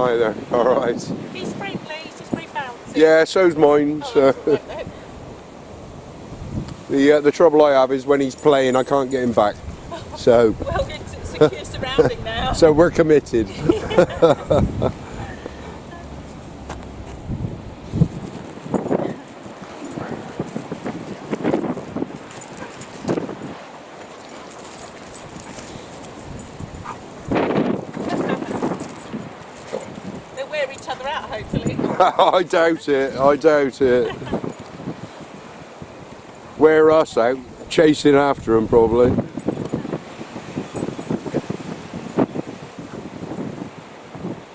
Hi there. All right. He's friendly, he's just very bouncy. Yeah, so's mine. Oh, that's all right then. The trouble I have is when he's playing, I can't get him back. So. Well, it's a secure surrounding now. So we're committed. They'll wear each other out, hopefully. I doubt it. I doubt it. Wear us out, chasing after them probably.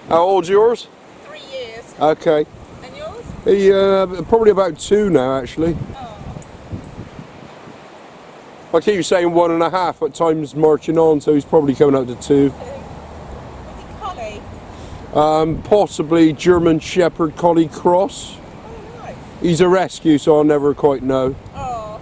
How old's yours? 3 years. Okay. And yours? He probably about 2 now actually. Oh. I keep saying 1.5, but time's marching on, so he's probably coming up to 2. Was he collie? Possibly German Shepherd Collie Cross. Oh, nice. He's a rescue, so I'll never quite know. Oh.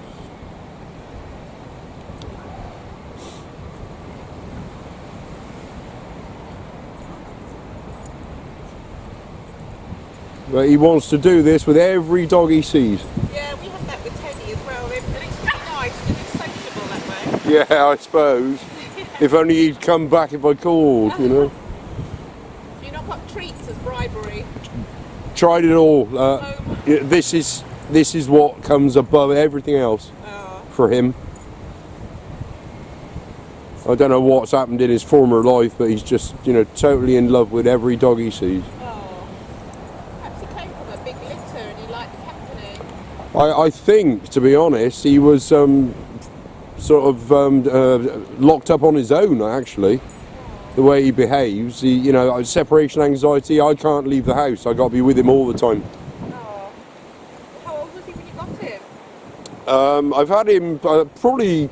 But he wants to do this with every dog he sees. Yeah, we have that with Teddy as well. And it's really nice and it's sociable that way. Yeah, I suppose. If only he'd come back if I called, you know. Do you not got treats as bribery? Tried it all. This is what comes above everything else for him. I don't know what's happened in his former life, but he's just, you know, totally in love with every dog he sees. Perhaps he came from a big litter and he liked the company. I think, to be honest, he was sort of locked up on his own, actually. The way he behaves, you know, separation anxiety. I can't leave the house. I got to be with him all the time. Oh. How old was he when you got him? I've had him probably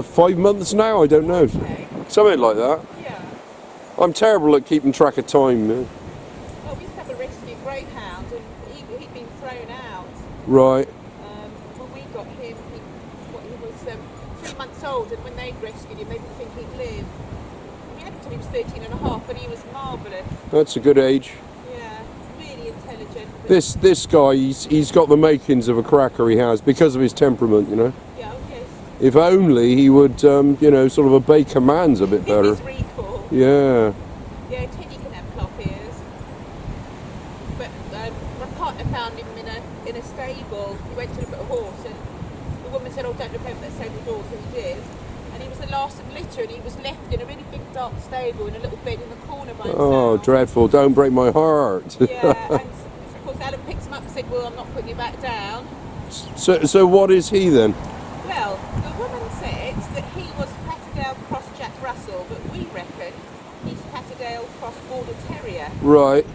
5 months now. I don't know, Okay. something like that. Yeah. I'm terrible at keeping track of time. Well, we used to have a rescue greyhound and he'd been thrown out. Right. When we got him, he was 3 months old, and when they rescued him, they didn't think he'd live. We had him till he was 13 and a half, and he was marvellous. That's a good age. Yeah, really intelligent. This guy, he's got the makings of a cracker. He has, because of his temperament, you know. Yeah, okay. If only he would, you know, sort of obey commands a bit better. His recall. Yeah. Yeah, Teddy can have cloth ears. But my partner found him in a stable. He went to look at a horse, and the woman said, "Oh, don't look over that stable door," so he did. And he was the last of litter, and he was left in a really big dark stable in a little bed in the corner by himself. Oh, dreadful. Don't break my heart. Yeah, and of course Alan picks him up and said, "Well, I'm not putting you back down." So what is he then? Well, the woman said that he was Patterdale Cross Jack Russell, but we reckon he's Patterdale Cross Border Terrier. Right.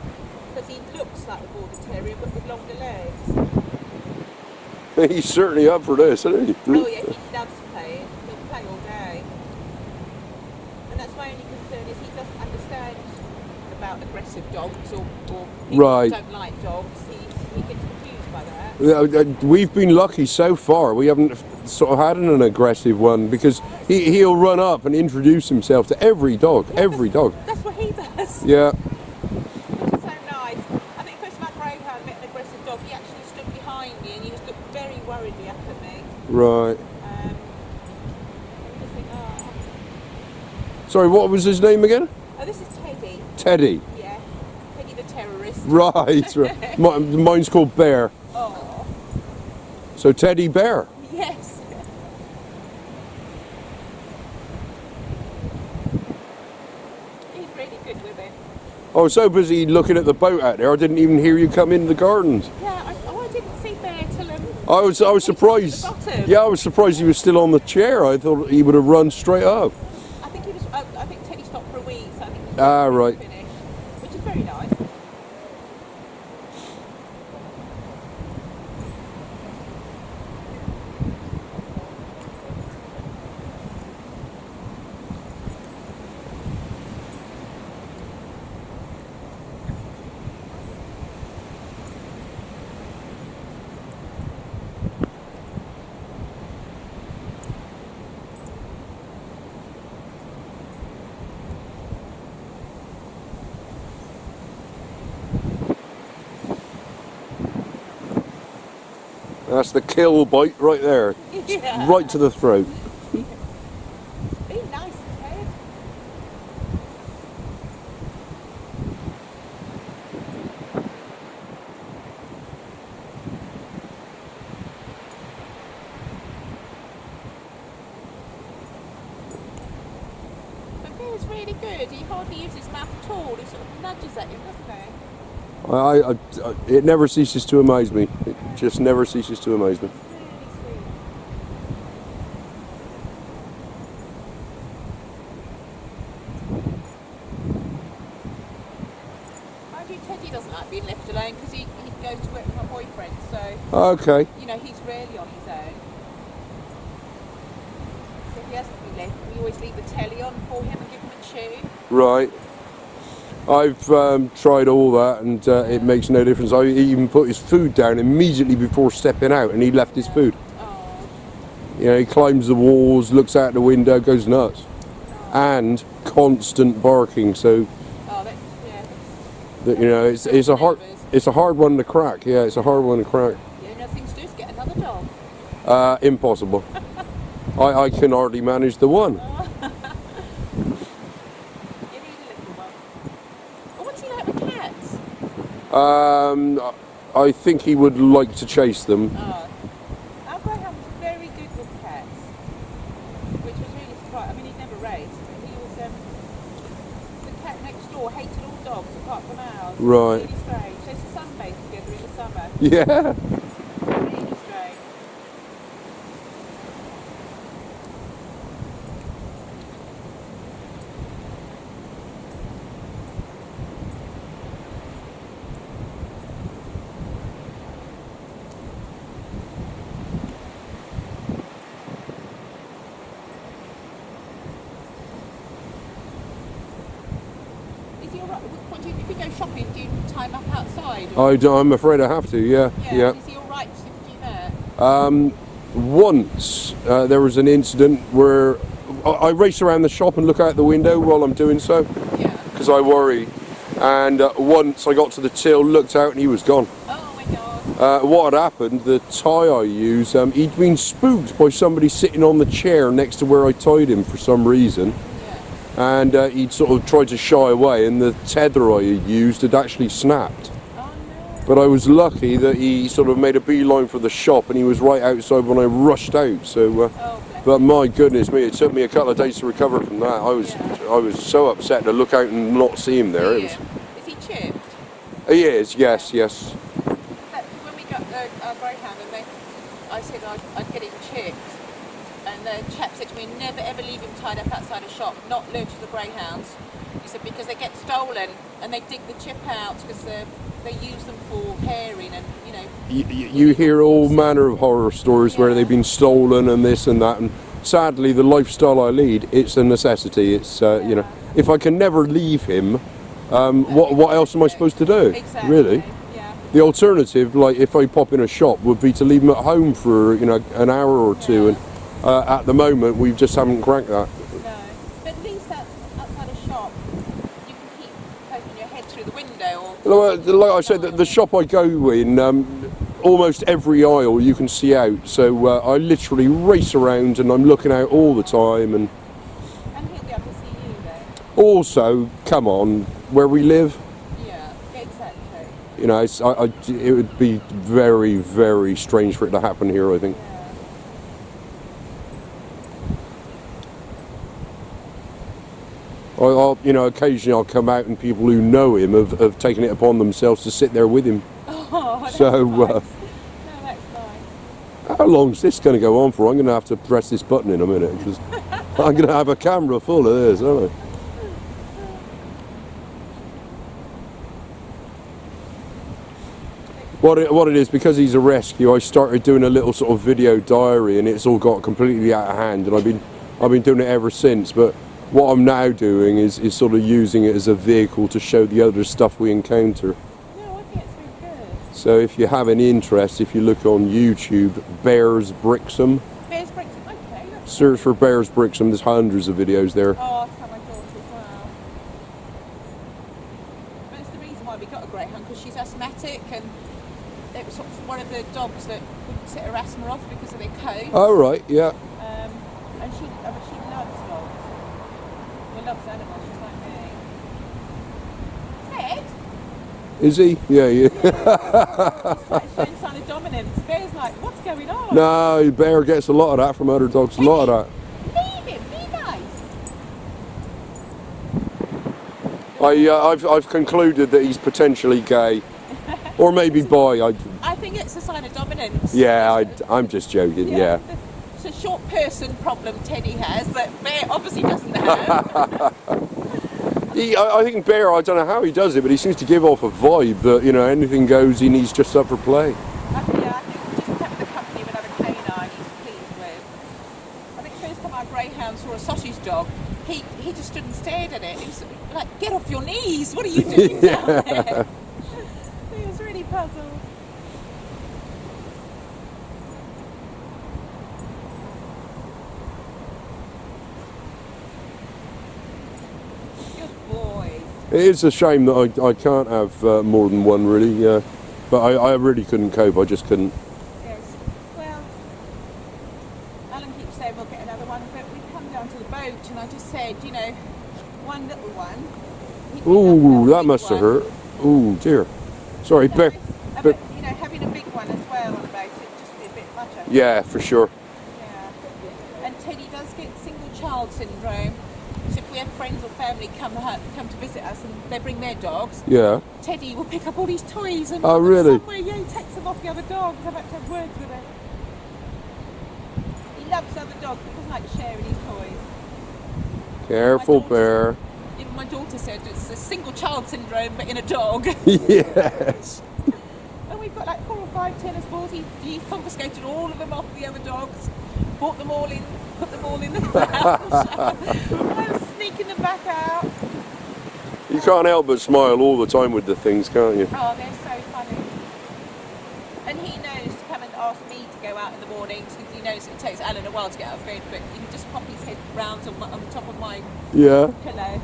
Because he looks like a Border Terrier, but with longer legs. He's certainly up for this, isn't he? Oh yeah, he loves playing. He'll play all day. And that's my only concern, is he doesn't understand about aggressive dogs or people Right. who don't like dogs. He gets confused by that. We've been lucky so far. We haven't sort of had an aggressive one, because he'll run up and introduce himself to every dog. Yeah, Every dog. That's what he does. Yeah. Which is so nice. I think first time I greyhound met an aggressive dog, he actually stood behind me and he was looking very worriedly up at me. Right. And you just think, oh. Sorry, what was his name again? Oh, this is Teddy. Teddy. Yeah. Teddy the terrorist. Right. Right. Mine's called Bear. Oh. So Teddy Bear. Yes. He's really good with it. I was so busy looking at the boat out there, I didn't even hear you come in the gardens. Yeah, I didn't see Bear till I was surprised. At the bottom. Yeah, I was surprised he was still on the chair. I thought he would have run straight up. I think he was. I think Teddy stopped for a wee, so I think he was Right. finished, which is very nice. That's the kill bite right there. Yeah. Right to the throat. Be nice, Ted. But Bear's really good. He hardly uses his mouth at all. He sort of nudges at him, doesn't he? It never ceases to amaze me. It just never ceases to amaze me. Really sweet. Mind you, Teddy doesn't like being left alone because he goes to work with my boyfriend, so Okay. you know he's rarely on his own. So if he hasn't been left, we always leave the telly on for him and give him a chew. Right. I've tried all that, and it makes no difference. I even put his food down immediately before stepping out, and he left his food. Oh, You know, he climbs the walls, looks out the window, goes nuts, and constant barking. So that's yeah. that, you know, it's a hard one to crack. Yeah, it's a hard one to crack. The only other thing to do is get another dog. Impossible. I can hardly manage the one. You need a little one. Oh, what's he like with cats? I think he would like to chase them. Our greyhound was very good with cats, which was really surprising. I mean, he'd never raced, but he was. The cat next door hated all dogs apart from ours. Right. Really strange. So it's a sunbathe together in the summer. Yeah. Really strange. Is he alright? If you go shopping, do you time up outside? Or? I'm afraid I have to. Yeah. Yeah. Is he alright to do that? Once there was an incident where I race around the shop and look out the window while I'm doing so Yeah. because I worry. And once I got to the till, looked out, and he was gone. Oh my god. What had happened? The tie I use, he'd been spooked by somebody sitting on the chair next to where I tied him for some reason. Yeah. And he'd sort of tried to shy away, and the tether I had used had actually snapped. Oh no. But I was lucky that he sort of made a beeline for the shop, and he was right outside when I rushed out. So, Oh, bless. but my goodness me, it took me a couple of days to recover from that. I was so upset to look out and not see him there. It was, Is he chipped? he is, yes, yes. When we got our greyhound, and I said I'd get him chipped, and the chap said to me, never ever leave him tied up outside a shop, not lurchers or greyhounds. He said because they get stolen and they dig the chip out because they use them for pairing and you know. You hear all manner of horror stories where they've been stolen and this and that, and sadly the lifestyle I lead, it's a necessity. It's you know, if I can never leave him, what else am I supposed to do? Exactly. Really? Yeah. The alternative, like if I pop in a shop, would be to leave him at home for an hour or two, and at the moment we just haven't cracked that. No. But at least outside a shop, you can keep poking your head through the window or. Like I said, the shop I go in, almost every aisle you can see out. So I literally race around and I'm looking out all the time. And And he'll be able to see you then. also, come on, where we live, Yeah, exactly. you know, it would be very, very strange for it to happen here, I think. Yeah. Occasionally I'll come out and people who know him have taken it upon themselves to sit there with him. Oh, that's So, nice. No, that's nice. How long's this going to go on for? I'm going to have to press this button in a minute because I'm going to have a camera full of this, aren't I? What it is, because he's a rescue, I started doing a little sort of video diary, and it's all got completely out of hand, and I've been doing it ever since. But what I'm now doing is sort of using it as a vehicle to show the other stuff we encounter. No, I think it's really good. So if you have any interest, if you look on YouTube, Bears Brixham, Bears Brixham, okay. That's search for Bears Brixham. There's hundreds of videos there. Oh, I'll tell my daughter as well. But it's the reason why we got a greyhound, because she's asthmatic and it was sort of one of the dogs that wouldn't set her asthma off because of their coat. Oh, right, yeah. And she loves dogs. She loves animals, she's like me. Ted? Is he? Yeah. He's quite showing sign of dominance. Bear's like, what's going on? No, Bear gets a lot of that from other dogs, a lot of that. Leave him, be nice. I've concluded that he's potentially gay. Or maybe bi. I think it's a sign of dominance. Yeah, I'm just joking, yeah. It's a short person problem Teddy has that Bear obviously doesn't have. I think Bear, I don't know how he does it, but he seems to give off a vibe that, you know, anything goes and he's just up for play. I think just having the company of another canine he's pleased with. I think the first time our greyhound saw a sausage dog, he just stood and stared at it. He was like, get off your knees, what are you doing down there? He was really puzzled. Good boy. It is a shame that I can't have more than one, really, but I really couldn't cope, I just couldn't. Yes. Well, Alan keeps saying we'll get another one, but we come down to the boat and I just said, you know, one little one. Ooh, that must have hurt. Ooh, dear. Sorry, Bear. But you know, having a big one as well on the boat, it'd just be a bit much. I think. Yeah, for sure. Yeah. And Teddy does get single child syndrome. So if we have friends or family come to visit us and they bring their dogs, Yeah. Teddy will pick up all these toys and Oh, put them really? somewhere. Yeah, he takes them off the other dogs. I've had to have words with him. He loves other dogs, but he doesn't like sharing his toys. Careful, Bear. Even my daughter said it's a single child syndrome, but in a dog. Yes. And we've got like 4 or 5 tennis balls. He confiscated all of them off the other dogs, brought them all in, put them all in the lounge. I was sneaking them back out. You can't help but smile all the time with the things, can't you? Oh, they're so funny. And he knows to come and ask me to go out in the mornings because he knows it takes Alan a while to get out of bed, but he can just pop his head round on the top of my Yeah. pillow.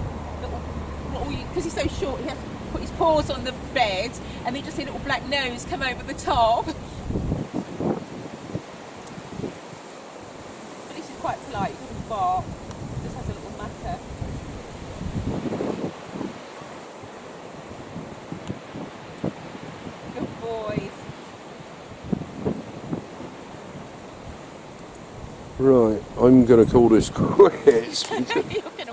Because he's so short, he has to put his paws on the bed and then just see a little black nose come over the top. But this is quite polite, he doesn't bark, he just has a little mutter. Good boys. Right, I'm going to call this quits. You're gonna